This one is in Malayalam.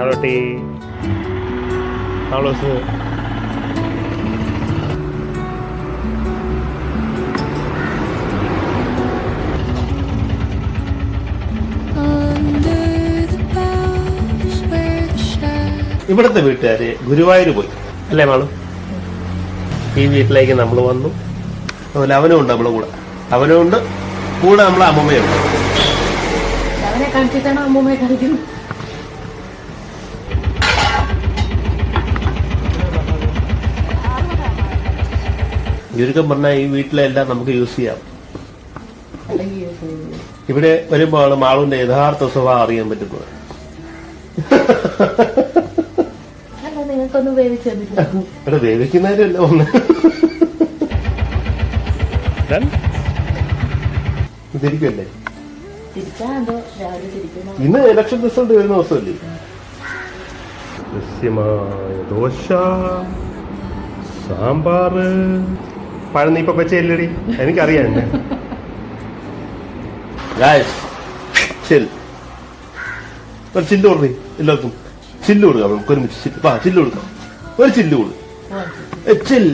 ആളോട്ടി ആളോസ് ഇവിടുത്തെ വീട്ടുകാര് ഗുരുവായൂർ പോയി അല്ലേ മാളു? ഈ വീട്ടിലേക്ക് നമ്മൾ വന്നു. അതുപോലെ അവനും ഉണ്ട് നമ്മളെ കൂടെ. അവനും ഉണ്ട് കൂടെ നമ്മളെ അമ്മമ്മയുണ്ട്. അവനെ കാണിച്ചിട്ടാണ് അമ്മൂമ്മയെ കാണിക്കുന്നത്. ചുരുക്കം പറഞ്ഞാൽ ഈ വീട്ടിലെല്ലാം നമുക്ക് യൂസ് ചെയ്യാം. ഇവിടെ വരുമ്പോഴാണ് മാളുവിന്റെ യഥാർത്ഥ സ്വഭാവം അറിയാൻ പറ്റുന്നത്. നിങ്ങൾക്കൊന്നും ഇവിടെ വേവിക്കുന്നതിലല്ല ഒന്ന് തിരിക്കല്ലേ. ഇന്ന് ഇലക്ഷൻ റിസൾട്ട് വരുന്ന ദിവസമല്ലേ? കൃത്യമായ ദോശ, സാമ്പാറ്, പഴം. നീ ഇപ്പൊ വെച്ചല്ലേടി? എനിക്കറിയാം. ഒരു ചില്ല് കൊടുത്തി എല്ലാവർക്കും. ചില്ല് കൊടുക്കാം. നമുക്ക് ഒരുമിച്ച് ചില്ല് കൊടുക്കാം. ഒരു ചില്ല് കൊടുക്കും. ചില്ല്